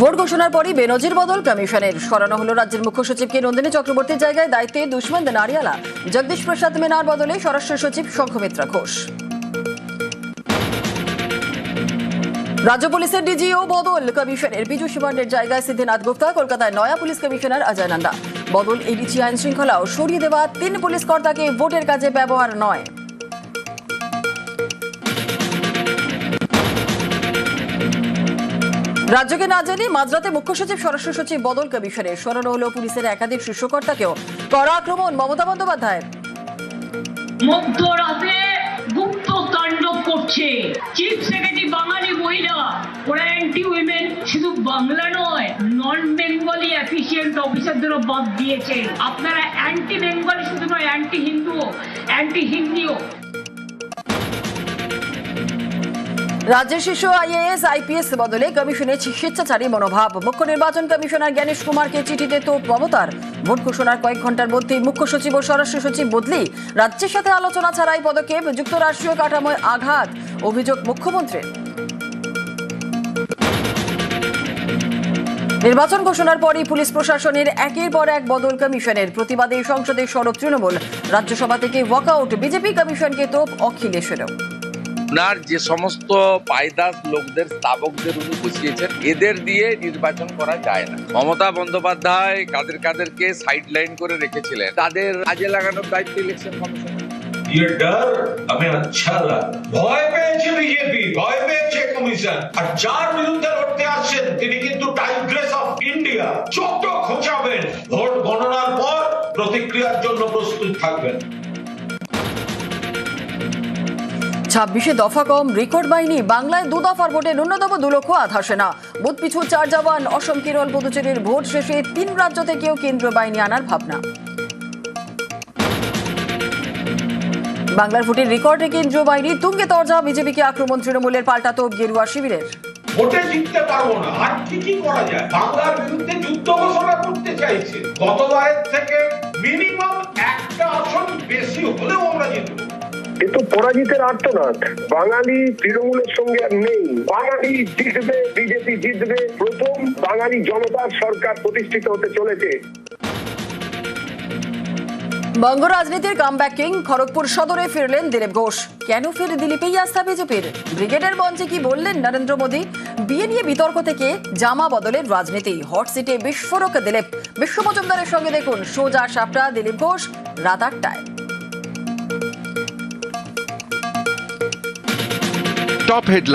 Vote ঘোষণার পরই বেনজির বদল কমিশনের। সরানো হলো রাজ্যের মুখ্য সচিবকে নন্দিনী চক্রবর্তীর জায়গায় দায়িত্বে দুষ্মন্ত নারিয়ালা। জগদীশ প্রসাদ মিনার বদলে স্বরাষ্ট্র সচিব শঙ্খমিত্রা ঘোষ। রাজ্য পুলিশের ডিজিও বদল কমিশনের। পীযূষ পাণ্ডের জায়গায় সিদ্ধিনাথ গুপ্তা। কলকাতায় নয়া পুলিশ কমিশনার অজয় নন্দা। বদল এডিজি আইন শৃঙ্খলাও সরিয়ে দেওয়া 3 পুলিশ কর্তাকে ভোটের কাজে ব্যবহার নয়। রাজ্যকে না জানি মাঝরাতে মুখ্য সচিব স্বরাষ্ট্র সচিব বদল কমিশনের। সরানো হলো পুলিশের একাধিক শীর্ষকর্তাকেও। কড়া আক্রমণ মমতা বন্দ্যোপাধ্যায়ের। মধ্যরাতে গুপ্ত তাণ্ডব করছে চিফ সেক্রেটারি বাঙালি মহিলা, ওরা অ্যান্টি উইমেন। শুধু বাংলা নয়, নন বেঙ্গলি এফিসিয়েন্ট অফিসারদেরও বাদ দিয়েছে। আপনারা অ্যান্টি বেঙ্গলি শুধু নয়, অ্যান্টি হিন্দুও, অ্যান্টি হিন্দিও। রাজ্যের শীর্ষ আইএএস আইপিএস বদলে কমিশনের স্বেচ্ছাচারী মনোভাব। মুখ্য নির্বাচন কমিশনার জ্ঞানেশ কুমারকে চিঠিতে তোপ মমতার। ভোট ঘোষণার কয়েক ঘন্টার মধ্যেই মুখ্য সচিব ও স্বরাষ্ট্র সচিব বদলি। রাজ্যের সাথে আলোচনা ছাড়াই পদক্ষেপ। যুক্তরাষ্ট্রীয় কাঠামোয় আঘাত, অভিযোগ মুখ্যমন্ত্রীর। নির্বাচন ঘোষণার পরই পুলিশ প্রশাসনের একের পর এক বদল কমিশনের। প্রতিবাদে সংসদে সরব তৃণমূল। রাজ্যসভা থেকে ওয়াকআউট। বিজেপি কমিশনকে তোপ অখিলেশেরও। ওনার যে সমস্ত পায়দাস লোকদের স্থাবকদের উনি বসিয়েছেন, এদের দিয়ে নির্বাচন করা যায় না। মমতা বন্দ্যোপাধ্যায় কাদেরকে সাইড লাইন করে রেখেছিলেন, তাদের কাজে লাগানোর দায়িত্ব ইলেকশন কমিশন। ये डर हमें अच्छा लगा। ভয় পেয়েছে বিজেপি, ভয় পেয়েছে কমিশন। আর যার বিরুদ্ধে লড়তে আসছেন তিনি কিন্তু টাইগ্রেস অফ ইন্ডিয়া। যত খোঁচাবেন, ভোট গণনার পর প্রতিক্রিয়ার জন্য প্রস্তুত থাকবেন। 26 দফা কম, রেকর্ড বাহিনী। বাংলায় 2 দফার ভোটে ন্যূনতম 2 লক্ষ আধাসে না। বুথ পিছু 4 জওয়ান। অসম, কেরল, পুদুচেরির ভোট শেষে 3 রাজ্য থেকেও কেন্দ্রীয় বাহিনী আনার ভাবনা। বাংলার ভোটের রেকর্ডে কেন্দ্রীয় বাহিনী তুঙ্গে তরজা। বিজেপিকে আক্রমণ তৃণমূলের। পাল্টা তোপ গেরুয়া শিবিরের। ভোটে জিততে পারবো না, আর কি করা যায়? বাংলার বিরুদ্ধে যুদ্ধ ঘোষণা করতে চাইছে। গতবারের থেকে মিনিমাম 1টা আসন বেশি হলেও আমরা জিতবো। কিন্তু পরাজিতের আর্তনাদ বাঙালি তৃণমূলের সঙ্গে আর নেই। বাঙালি জিতবে, বিজেপি জিতবে। প্রথম বাঙালি জনতার সরকার প্রতিষ্ঠিত হতে চলেছে। বঙ্গ রাজনীতির কামব্যাক কিং। খড়গপুর সদরে ফিরলেন দিলীপ ঘোষ। কেন ফের দিলীপেই আস্থা বিজেপির? ব্রিগেডের মঞ্চে কি বললেন নরেন্দ্র মোদী? বিয়ে নিয়ে বিতর্ক থেকে জামা বদলের রাজনীতি। হট সিটে বিস্ফোরক দিলীপ। বিশ্ব মজুমদারের সঙ্গে দেখুন সোজা সাপটা দিলীপ ঘোষ রাত 8টায়। Top headline.